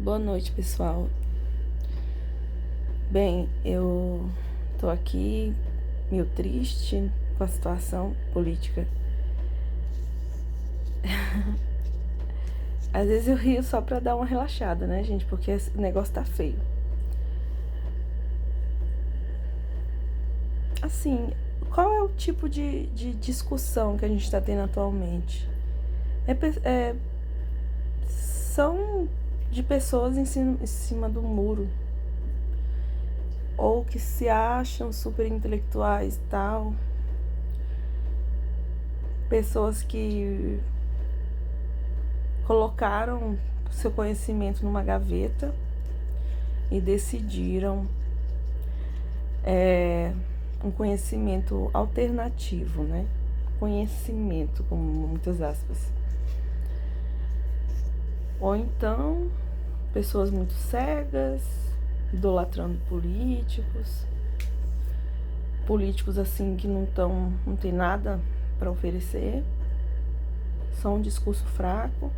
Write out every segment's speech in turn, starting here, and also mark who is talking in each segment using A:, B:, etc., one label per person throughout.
A: Boa noite, pessoal. Bem, eu tô aqui meio triste com a situação política. Às vezes eu rio só pra dar uma relaxada, né, gente? Porque o negócio tá feio. Assim, qual é o tipo de discussão que a gente tá tendo atualmente? São de pessoas em cima do muro, ou que se acham super intelectuais e tal. Pessoas que colocaram seu conhecimento numa gaveta e decidiram um conhecimento alternativo, né? Conhecimento, com muitas aspas. Ou então, pessoas muito cegas, idolatrando políticos assim que não tem nada para oferecer, só um discurso fraco,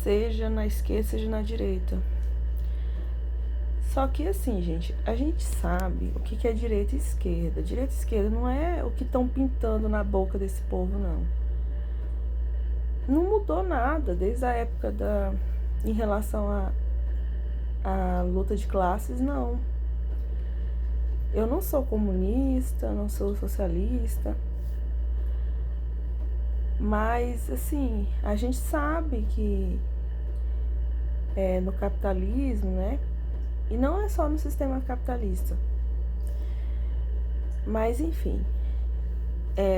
A: seja na esquerda, seja na direita. Só que assim, gente, a gente sabe o que é direita e esquerda. Direita e esquerda não é o que estão pintando na boca desse povo, não. Não mudou nada desde a época em relação à luta de classes, não. Eu não sou comunista, não sou socialista, mas assim, a gente sabe que no capitalismo, né? E não é só no sistema capitalista. Mas enfim,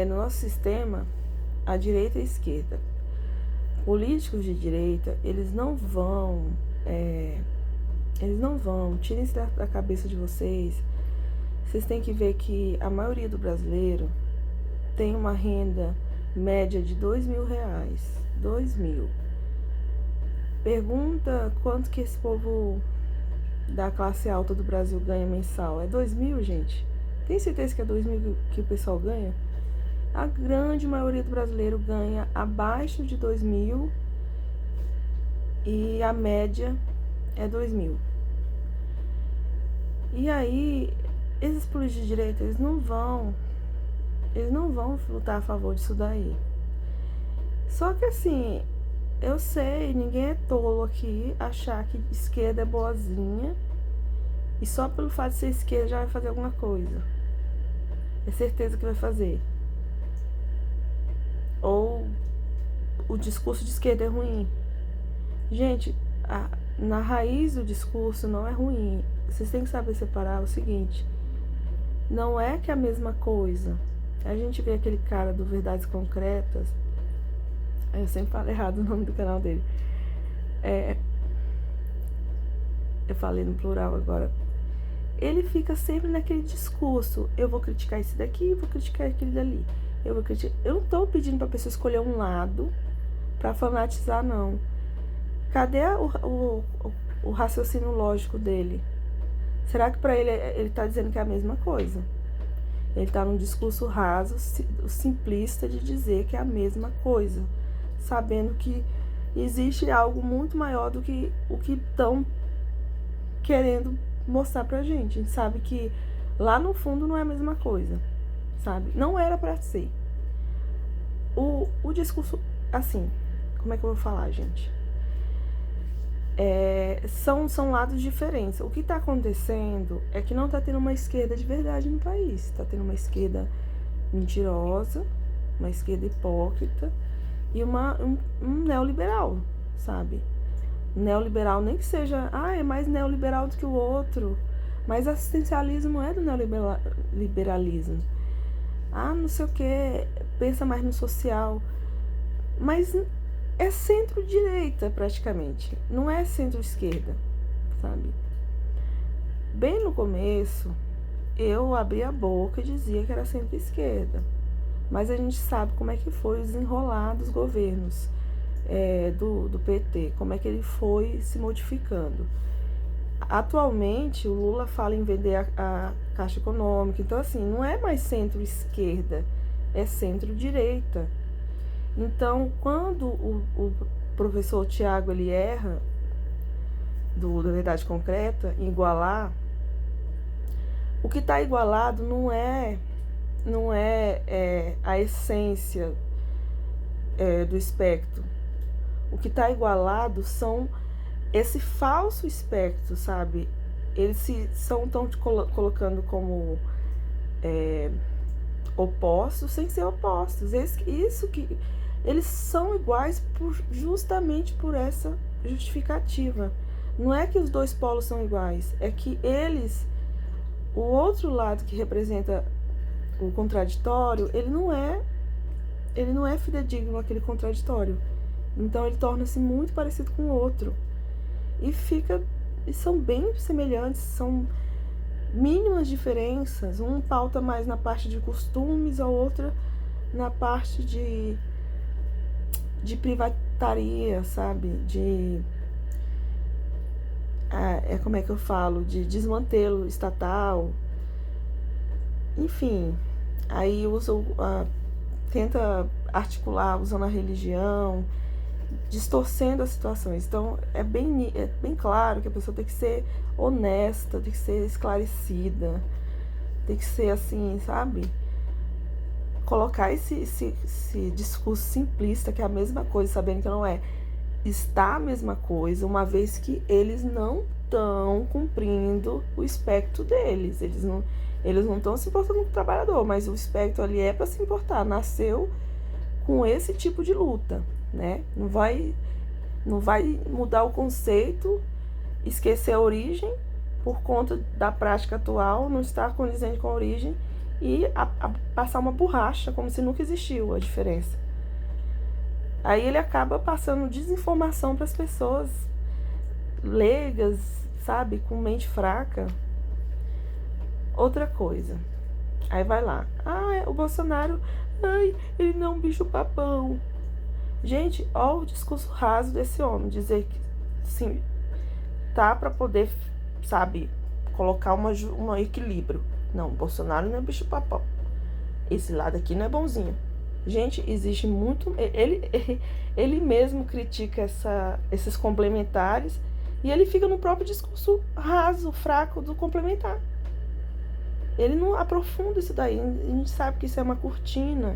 A: no nosso sistema, a direita e a esquerda, políticos de direita, eles não vão, tirem isso da cabeça de vocês. Vocês têm que ver que a maioria do brasileiro tem uma renda média de R$2.000. 2.000. Pergunta quanto que esse povo da classe alta do Brasil ganha mensal. É 2.000, gente? Tem certeza que é 2.000 que o pessoal ganha? A grande maioria do brasileiro ganha abaixo de 2.000 e a média é 2.000. E aí, esses políticos de direita, eles não vão lutar a favor disso daí. Só que assim, eu sei, ninguém é tolo aqui achar que esquerda é boazinha e só pelo fato de ser esquerda já vai fazer alguma coisa. É certeza que vai fazer. Ou o discurso de esquerda é ruim. Gente, na raiz do discurso não é ruim. Vocês têm que saber separar o seguinte: não é que é a mesma coisa. A gente vê aquele cara do Verdades Concretas. Eu sempre falo errado o nome do canal dele. Eu falei no plural agora. Ele fica sempre naquele discurso: eu vou criticar esse daqui, vou criticar aquele dali. Eu não tô pedindo pra pessoa escolher um lado pra fanatizar, não. Cadê o raciocínio lógico dele? Será que pra ele tá dizendo que é a mesma coisa? Ele tá num discurso raso, simplista de dizer que é a mesma coisa, sabendo que existe algo muito maior do que o que estão querendo mostrar pra gente. A gente sabe que lá no fundo não é a mesma coisa, sabe? Não era pra ser. O discurso, assim, como é que eu vou falar, gente? São lados diferentes. O que está acontecendo é que não está tendo uma esquerda de verdade no país. Está tendo uma esquerda mentirosa, uma esquerda hipócrita e um neoliberal, sabe? Neoliberal nem que seja, é mais neoliberal do que o outro, mas assistencialismo é do neoliberalismo. Não sei o que, pensa mais no social, mas é centro-direita praticamente, não é centro-esquerda, sabe? Bem no começo, eu abri a boca e dizia que era centro-esquerda, mas a gente sabe como é que foi o desenrolar dos governos do PT, como é que ele foi se modificando. Atualmente, o Lula fala em vender a Caixa Econômica, então assim, não é mais centro-esquerda, é centro-direita. Então, quando o professor Tiago ele erra, da verdade concreta, igualar, o que está igualado não é a essência do espectro. O que está igualado são esse falso espectro, sabe? Eles estão te colocando como opostos sem ser opostos. Isso que eles são iguais justamente por essa justificativa. Não é que os dois polos são iguais, é que o outro lado que representa o contraditório, ele não é fidedigno àquele contraditório. Então ele torna-se muito parecido com o outro. E são bem semelhantes, são mínimas diferenças. Um pauta mais na parte de costumes, a outra na parte de privataria, sabe? Como é que eu falo? De desmantelo estatal. Enfim, aí tenta articular usando a religião, distorcendo as situações. Então é bem claro que a pessoa tem que ser honesta, tem que ser esclarecida, tem que ser assim, sabe? Colocar esse discurso simplista, que é a mesma coisa, sabendo que não é. Está a mesma coisa, uma vez que eles não estão cumprindo o espectro deles. Eles não estão se importando com o trabalhador, mas o espectro ali é para se importar. Nasceu com esse tipo de luta, né? Não vai mudar o conceito, esquecer a origem por conta da prática atual, não estar condizente com a origem e passar uma borracha como se nunca existiu a diferença. Aí ele acaba passando desinformação para as pessoas leigas, sabe, com mente fraca. Outra coisa, aí vai lá, o Bolsonaro, ele não é um bicho papão. Gente, ó o discurso raso desse homem, dizer que sim, tá para poder, sabe, colocar um equilíbrio. Não, o Bolsonaro não é bicho papão. Esse lado aqui não é bonzinho. Gente, existe muito... Ele mesmo critica esses complementares e ele fica no próprio discurso raso, fraco do complementar. Ele não aprofunda isso daí. A gente sabe que isso é uma cortina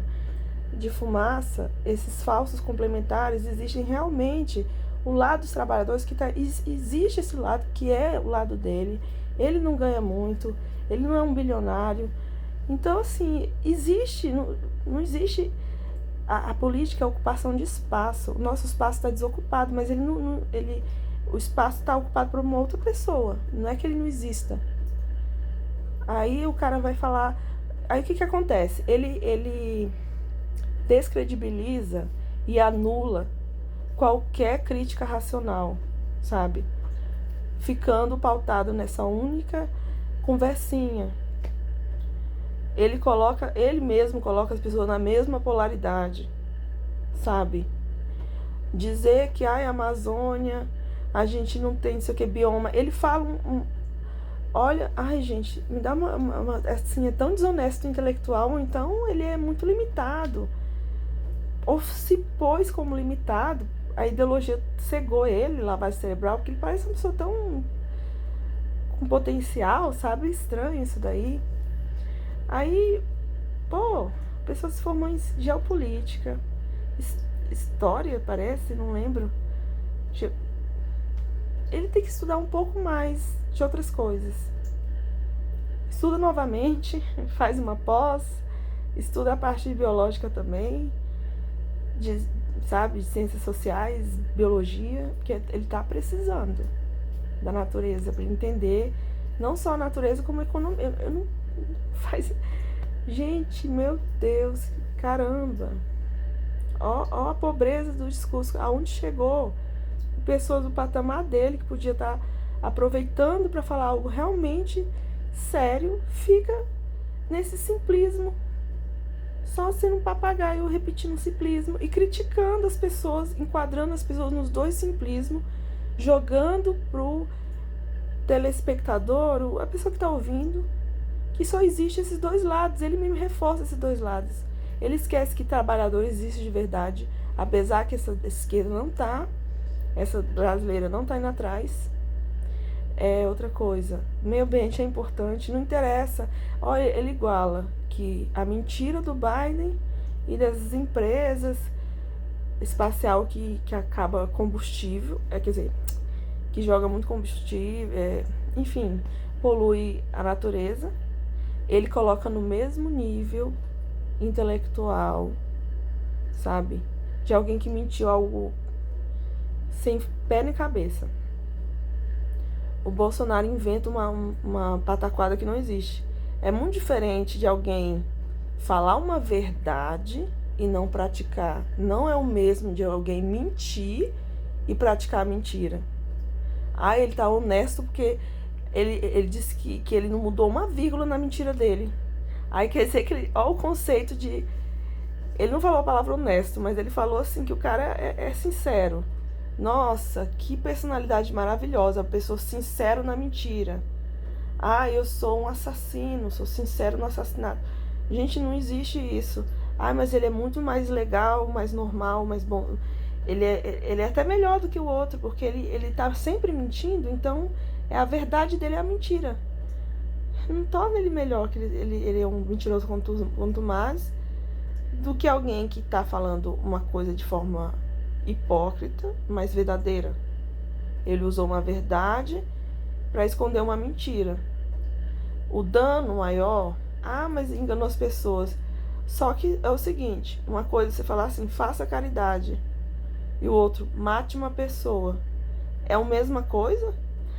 A: de fumaça. Esses falsos complementares existem realmente. O lado dos trabalhadores existe esse lado que é o lado dele. Ele não ganha muito, ele não é um bilionário. Então, assim, não existe a política, a ocupação de espaço. O nosso espaço está desocupado, mas o espaço está ocupado por uma outra pessoa. Não é que ele não exista. Aí o cara vai falar... Aí o que acontece? Ele descredibiliza e anula qualquer crítica racional, sabe? Ficando pautado nessa única conversinha. Ele mesmo coloca as pessoas na mesma polaridade, sabe? Dizer que a Amazônia, a gente não tem, não sei o que, bioma. Ele fala olha, gente, me dá assim, é tão desonesto intelectual, ou então ele é muito limitado. Ou se pôs como limitado, a ideologia cegou ele, lavagem cerebral, porque ele parece uma pessoa tão com potencial, sabe? Estranho isso daí. Aí, a pessoa se formou em geopolítica, história, parece, não lembro. Ele tem que estudar um pouco mais de outras coisas. Estuda novamente, faz uma pós, estuda a parte de biológica também, de ciências sociais, biologia, porque ele está precisando da natureza para entender não só a natureza como a economia. Gente, meu Deus, caramba, ó a pobreza do discurso, aonde chegou. Pessoas do patamar dele que podia estar aproveitando para falar algo realmente sério, fica nesse simplismo, só sendo um papagaio repetindo um simplismo e criticando as pessoas, enquadrando as pessoas nos dois simplismos, jogando pro telespectador, a pessoa que está ouvindo, que só existe esses dois lados. Ele mesmo reforça esses dois lados. Ele esquece que trabalhador existe de verdade, apesar que essa esquerda não tá, essa brasileira não tá indo atrás. Outra coisa, meio ambiente é importante, não interessa. Olha, ele iguala que a mentira do Biden e das empresas espacial que acaba combustível, quer dizer, que joga muito combustível, enfim, polui a natureza. Ele coloca no mesmo nível intelectual, sabe? De alguém que mentiu algo sem pé nem cabeça. O Bolsonaro inventa uma pataquada que não existe. É muito diferente de alguém falar uma verdade e não praticar. Não é o mesmo de alguém mentir e praticar a mentira. Ele tá honesto porque ele disse que ele não mudou uma vírgula na mentira dele. Aí quer dizer que olha o conceito de... Ele não falou a palavra honesto, mas ele falou assim que o cara é sincero. Nossa, que personalidade maravilhosa, a pessoa sincera na mentira. Eu sou um assassino, sou sincero no assassinato. Gente, não existe isso. Mas ele é muito mais legal, mais normal, mais bom. Ele é até melhor do que o outro, porque ele tá sempre mentindo, então a verdade dele é a mentira. Não torna ele melhor, que ele é um mentiroso quanto mais, do que alguém que tá falando uma coisa de forma hipócrita, mas verdadeira. Ele usou uma verdade para esconder uma mentira. O dano maior, mas enganou as pessoas. Só que é o seguinte, uma coisa é você falar assim, faça caridade, e o outro, mate uma pessoa. É a mesma coisa?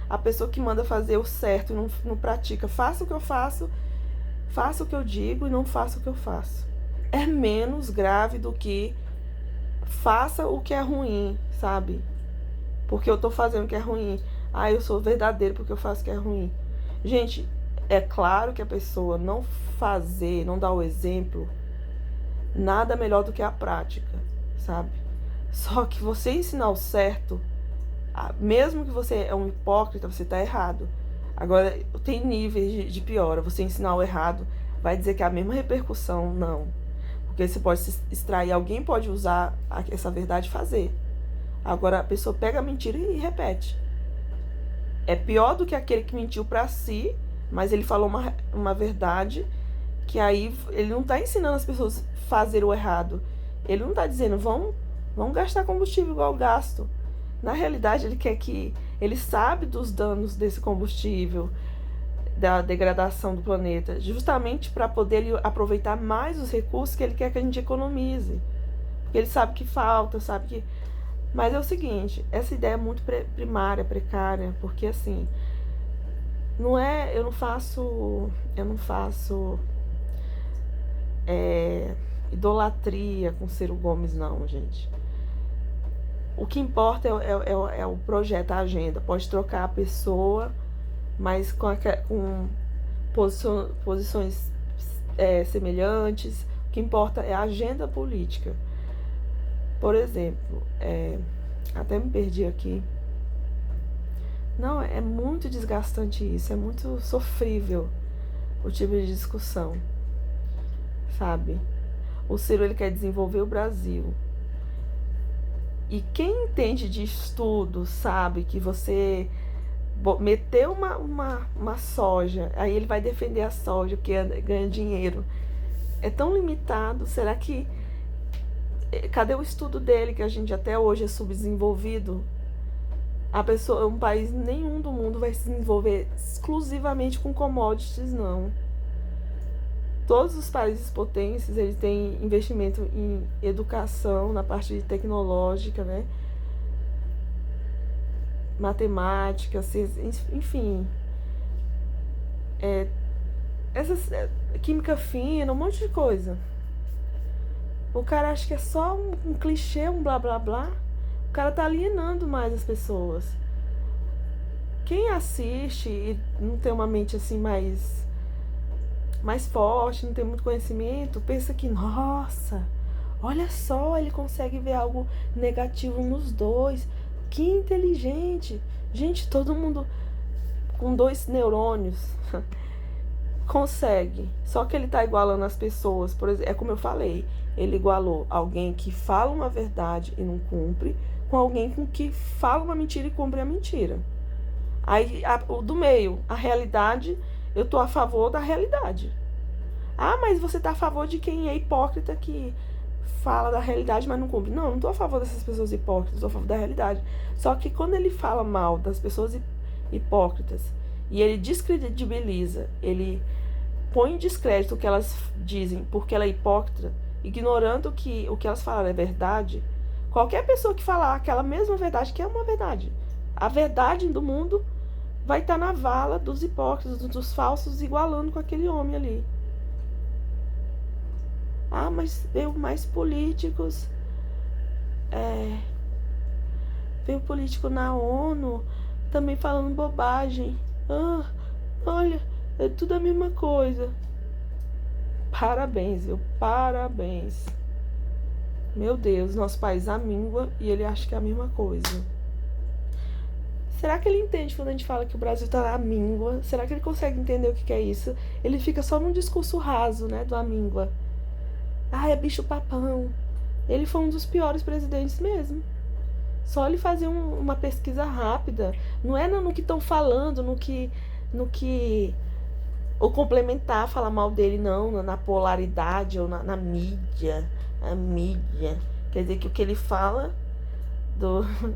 A: A pessoa que manda fazer o certo e não pratica, faça o que eu faço, faça o que eu digo e não faça o que eu faço. É menos grave do que faça o que é ruim, sabe? Porque eu tô fazendo o que é ruim. Eu sou verdadeiro porque eu faço o que é ruim. Gente, é claro que a pessoa não fazer, não dar o exemplo, nada melhor do que a prática, sabe? Só que você ensinar o certo, mesmo que você é um hipócrita, você tá errado. Agora, tem níveis de piora. Você ensinar o errado, vai dizer que é a mesma repercussão? Não. Porque você pode se extrair, alguém pode usar essa verdade e fazer. Agora a pessoa pega a mentira e repete. É pior do que aquele que mentiu pra si, mas ele falou uma verdade, que aí ele não tá ensinando as pessoas a fazer o errado. Ele não tá dizendo, vão gastar combustível igual eu gasto. Na realidade, ele quer que... Ele sabe dos danos desse combustível, da degradação do planeta, justamente para poder ele aproveitar mais os recursos que ele quer que a gente economize. Porque ele sabe que falta, sabe que... Mas é o seguinte, essa ideia é muito primária, precária, porque assim, eu não faço idolatria com Ciro Gomes, não, gente. O que importa é o projeto, a agenda. Pode trocar a pessoa, mas com posições semelhantes. O que importa é a agenda política. Por exemplo, até me perdi aqui. Não, é muito desgastante isso, é muito sofrível o tipo de discussão, sabe? O Ciro, ele quer desenvolver o Brasil. E quem entende de estudo sabe que você meter uma soja, aí ele vai defender a soja porque ganha dinheiro. É tão limitado, será que... Cadê o estudo dele, que a gente até hoje é subdesenvolvido? Um país nenhum do mundo vai se desenvolver exclusivamente com commodities, não. Todos os países potentes, eles têm investimento em educação, na parte tecnológica, né? Matemática, enfim. Química fina, um monte de coisa. O cara acha que é só um clichê, um blá blá blá. O cara tá alienando mais as pessoas. Quem assiste e não tem uma mente assim mais forte, não tem muito conhecimento, pensa que, nossa, olha só, ele consegue ver algo negativo nos dois. Que inteligente. Gente, todo mundo com 2 neurônios consegue. Só que ele tá igualando as pessoas. Por exemplo, é como eu falei, ele igualou alguém que fala uma verdade e não cumpre com alguém que fala uma mentira e cumpre a mentira. Aí, o do meio, a realidade, eu tô a favor da realidade. Ah, mas você tá a favor de quem é hipócrita que fala da realidade, mas não cumpre. Não, não tô a favor dessas pessoas hipócritas, tô a favor da realidade. Só que quando ele fala mal das pessoas hipócritas e ele descredibiliza, ele põe em descrédito o que elas dizem porque ela é hipócrita, ignorando que o que elas falaram é verdade, qualquer pessoa que falar aquela mesma verdade, que é uma verdade, a verdade do mundo vai estar na vala dos hipócritas, dos falsos, igualando com aquele homem ali. Ah, mas veio mais políticos, veio político na ONU também falando bobagem. Ah, olha, é tudo a mesma coisa. Parabéns, viu? Parabéns. Meu Deus, nosso país amíngua e ele acha que é a mesma coisa. Será que ele entende quando a gente fala que o Brasil tá na míngua? Será que ele consegue entender o que é isso? Ele fica só num discurso raso, né, do amíngua. Ah, é bicho papão. Ele foi um dos piores presidentes mesmo. Só ele fazer uma pesquisa rápida. Não é no que estão falando, no que ou complementar, falar mal dele, não, na polaridade ou na mídia. A mídia. Quer dizer que o que ele fala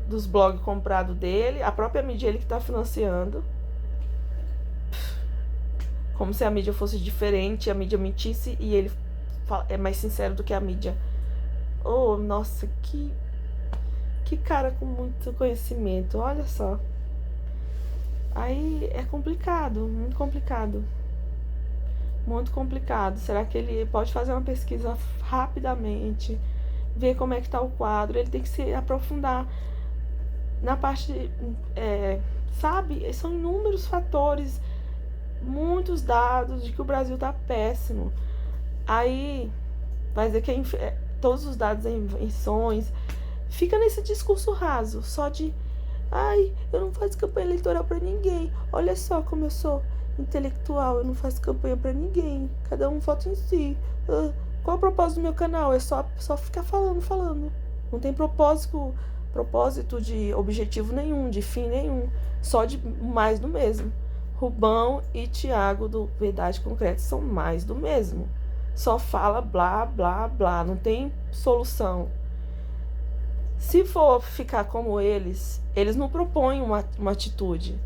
A: dos blogs comprados dele, a própria mídia ele que tá financiando. Como se a mídia fosse diferente, a mídia mentisse e ele é mais sincero do que a mídia. Oh, nossa, que cara com muito conhecimento, olha só. Aí é complicado, muito complicado. Muito complicado. Será que ele pode fazer uma pesquisa rapidamente, ver como é que tá o quadro? Ele tem que se aprofundar na parte, sabe? São inúmeros fatores, muitos dados de que o Brasil tá péssimo. Aí vai dizer que todos os dados em invenções. Fica nesse discurso raso, só de ai, eu não faço campanha eleitoral pra ninguém. Olha só como eu sou intelectual, eu não faço campanha pra ninguém. Cada um vota em si. Qual é o propósito do meu canal? É só ficar falando. Não tem propósito de objetivo nenhum, de fim nenhum. Só de mais do mesmo. Rubão e Thiago do Verdade Concreta são mais do mesmo. Só fala blá, blá, blá. Não tem solução. Se for ficar como eles não propõem uma atitude.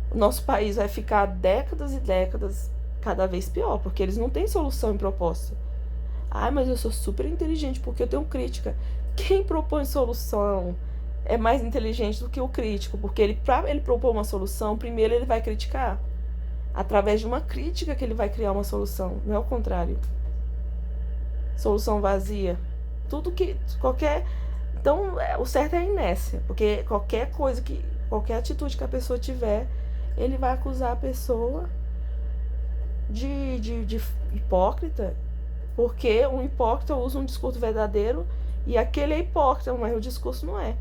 A: O nosso país vai ficar décadas e décadas cada vez pior, porque eles não têm solução em proposta. Ai, mas eu sou super inteligente porque eu tenho crítica. Quem propõe solução é mais inteligente do que o crítico, porque pra ele propor uma solução, primeiro ele vai criticar. Através de uma crítica que ele vai criar uma solução, não é o contrário. Solução vazia. Então, o certo é a inércia, porque qualquer atitude que a pessoa tiver, ele vai acusar a pessoa de hipócrita, porque um hipócrita usa um discurso verdadeiro e aquele é hipócrita, mas o discurso não é.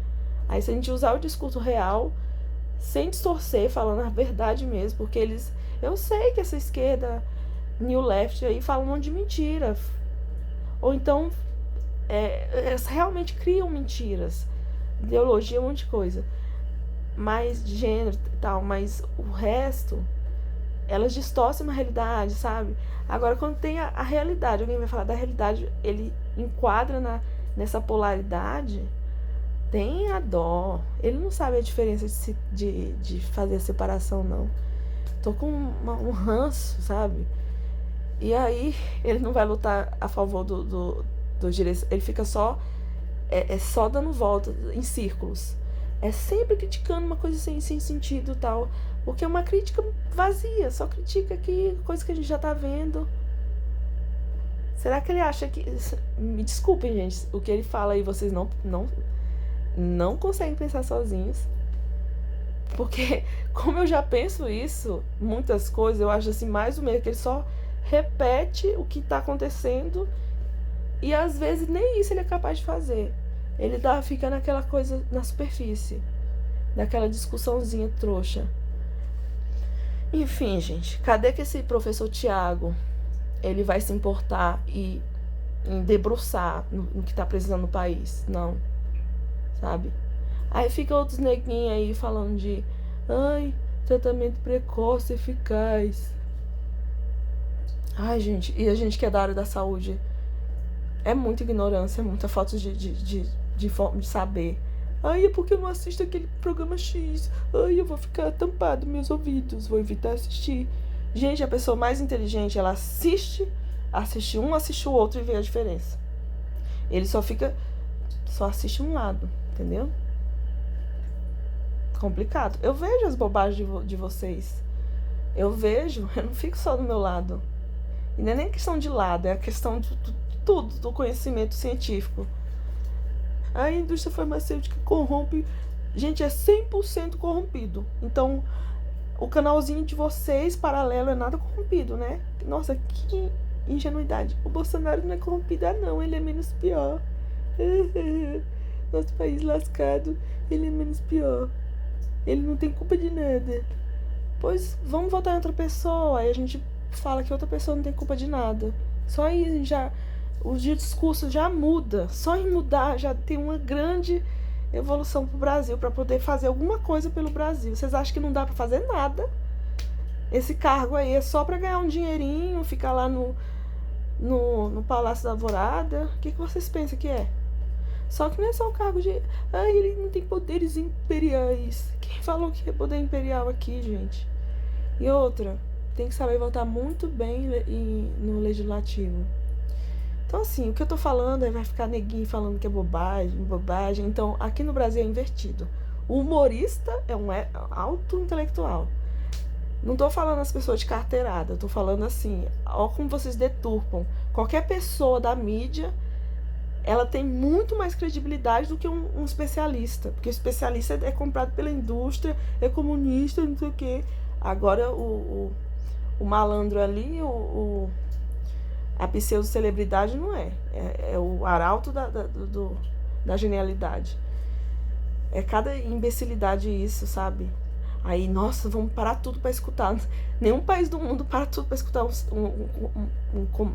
A: Aí se a gente usar o discurso real, sem distorcer, falando a verdade mesmo, porque eu sei que essa esquerda, New Left aí, fala um monte de mentira. Ou então elas realmente criam mentiras, ideologia, um monte de coisa, mais de gênero e tal, mas o resto, elas distorcem uma realidade, sabe? Agora, quando tem a realidade, alguém vai falar da realidade, ele enquadra nessa polaridade, tenha dó. Ele não sabe a diferença de fazer a separação, não. Tô com um ranço, sabe? E aí, ele não vai lutar a favor dos direitos, ele fica só só dando volta em círculos, sempre criticando uma coisa sem sentido e tal, porque é uma crítica vazia, só critica aqui coisa que a gente já tá vendo. Será que ele acha que, me desculpem, gente, o que ele fala aí vocês não conseguem pensar sozinhos, porque como eu já penso isso, muitas coisas eu acho assim mais ou menos que ele só repete o que tá acontecendo. E às vezes nem isso ele é capaz de fazer. Ele fica naquela coisa na superfície, naquela discussãozinha trouxa. Enfim, gente, cadê que esse professor Thiago ele vai se importar e em debruçar no que tá precisando no país? Não, sabe? Aí fica outros neguinhos aí falando de ai, tratamento precoce, eficaz. Ai, gente, e a gente que é da área da saúde, é muita ignorância, é muita falta de saber. Ai, é porque eu não assisto aquele programa X. Ai, eu vou ficar tampado meus ouvidos, vou evitar assistir. Gente, a pessoa mais inteligente, ela assiste um, assiste o outro e vê a diferença. Ele só assiste um lado, entendeu? Complicado. Eu vejo as bobagens de vocês. Eu vejo, eu não fico só do meu lado. E não é nem questão de lado, é a questão de tudo, do conhecimento científico. A indústria farmacêutica corrompe. Gente, é 100% corrompido. Então, o canalzinho de vocês, paralelo, é nada corrompido, né? Nossa, que ingenuidade. O Bolsonaro não é corrompido, não, ele é menos pior. Nosso país lascado, ele é menos pior. Ele não tem culpa de nada. Pois vamos votar em outra pessoa. Aí a gente fala que outra pessoa não tem culpa de nada. Só aí já o discurso já muda. Só em mudar já tem uma grande evolução pro Brasil, para poder fazer alguma coisa pelo Brasil. Vocês acham que não dá para fazer nada? Esse cargo aí é só para ganhar um dinheirinho, ficar lá no Palácio da Alvorada. O que vocês pensam que é? Só que não é só o cargo de... Ah, ele não tem poderes imperiais. Quem falou que é poder imperial aqui, gente? E outra, tem que saber votar muito bem no legislativo. Então, assim, o que eu tô falando aí vai ficar neguinho falando que é bobagem. Então, aqui no Brasil é invertido. O humorista é um alto intelectual. Não tô falando as pessoas de carteirada, eu tô falando assim, ó como vocês deturpam. Qualquer pessoa da mídia, ela tem muito mais credibilidade do que um especialista. Porque o especialista é comprado pela indústria, é comunista, não sei o quê. Agora, o malandro ali, a pseudo-celebridade não é. É o arauto da genialidade. É cada imbecilidade isso, sabe? Aí, nossa, vamos parar tudo pra escutar. Nenhum país do mundo para tudo pra escutar um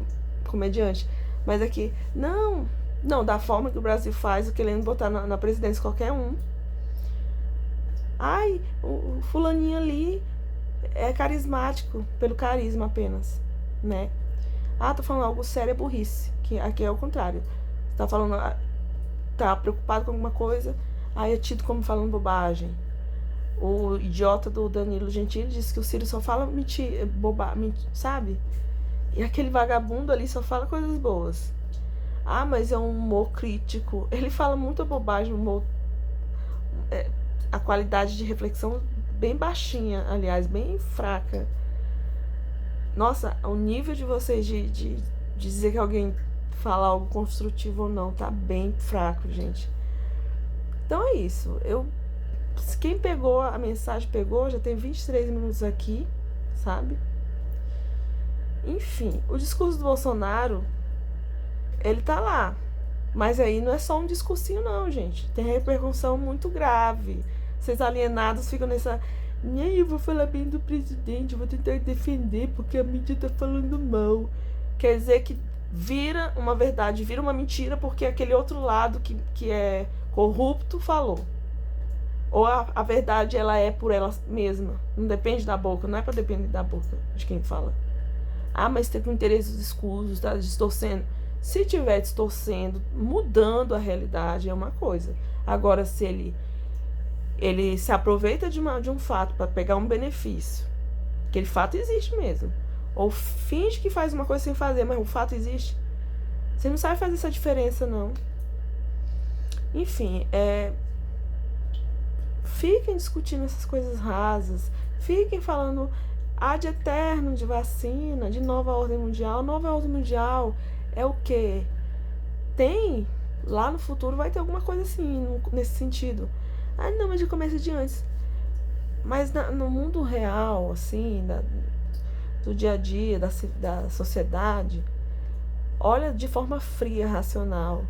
A: comediante. Mas aqui, não, da forma que o Brasil faz, querendo botar na presidência qualquer um. Ai, o fulaninho ali é carismático, pelo carisma apenas, né? Ah, tô falando algo sério, é burrice. Que aqui é o contrário. Tá falando, tá preocupado com alguma coisa, aí é tido como falando bobagem. O idiota do Danilo Gentili disse que o Ciro só fala mentira, sabe? E aquele vagabundo ali só fala coisas boas. Ah, mas é um humor crítico. Ele fala muita bobagem, humor, a qualidade de reflexão bem baixinha, aliás, bem fraca. Nossa, o nível de vocês de dizer que alguém fala algo construtivo ou não tá bem fraco, gente. Então é isso. Quem pegou a mensagem, pegou, já tem 23 minutos aqui, sabe? Enfim, o discurso do Bolsonaro, ele tá lá. Mas aí não é só um discursinho não, gente. Tem repercussão muito grave. Vocês alienados ficam nessa... Eu vou falar bem do presidente, vou tentar defender porque a mídia tá falando mal. Quer dizer que vira uma verdade, vira uma mentira porque aquele outro lado que é corrupto falou. Ou a verdade, ela é por ela mesma. Não depende da boca, não é pra depender da boca de quem fala. Ah, mas tem com interesses escusos, tá distorcendo. Se tiver distorcendo, mudando a realidade, é uma coisa. Agora, se ele se aproveita de um fato para pegar um benefício, aquele fato existe mesmo. Ou finge que faz uma coisa sem fazer, mas o fato existe. Você não sabe fazer essa diferença, não. Enfim, fiquem discutindo essas coisas rasas. Fiquem falando ad eterno de vacina, de nova ordem mundial. Nova ordem mundial é o quê? Tem, lá no futuro vai ter alguma coisa assim, nesse sentido. Ah, não, mas já começa de antes. Mas no mundo real, assim, do dia a dia, da sociedade, olha de forma fria, racional.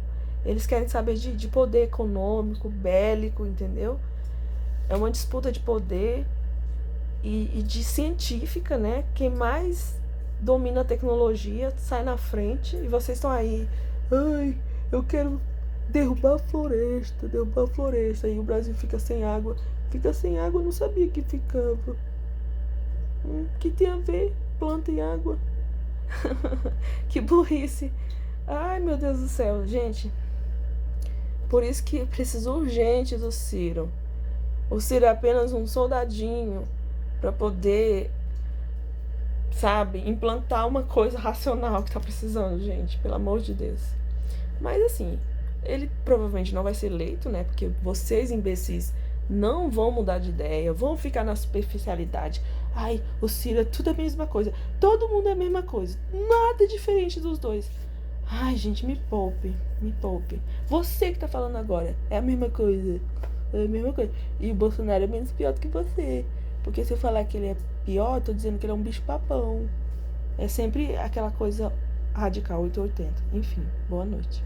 A: Eles querem saber de poder econômico, bélico, entendeu? É uma disputa de poder e de científica, né? Quem mais domina a tecnologia sai na frente e vocês estão aí. Ai, eu quero derrubar a floresta. E o Brasil fica sem água. Fica sem água, eu não sabia que ficava. Que tem a ver planta e água? Que burrice. Ai, meu Deus do céu, gente. Por isso que preciso urgente do Ciro. O Ciro é apenas um soldadinho para poder, sabe, implantar uma coisa racional que tá precisando, gente, pelo amor de Deus. Mas assim, ele provavelmente não vai ser eleito, né? Porque vocês, imbecis, não vão mudar de ideia, vão ficar na superficialidade. Ai, o Ciro é tudo a mesma coisa. Todo mundo é a mesma coisa. Nada diferente dos dois. Ai, gente, me poupe, me poupe. Você que tá falando agora, é a mesma coisa. É a mesma coisa. E o Bolsonaro é menos pior do que você. Porque se eu falar que ele é pior, eu tô dizendo que ele é um bicho papão. É sempre aquela coisa radical 880. Enfim, boa noite.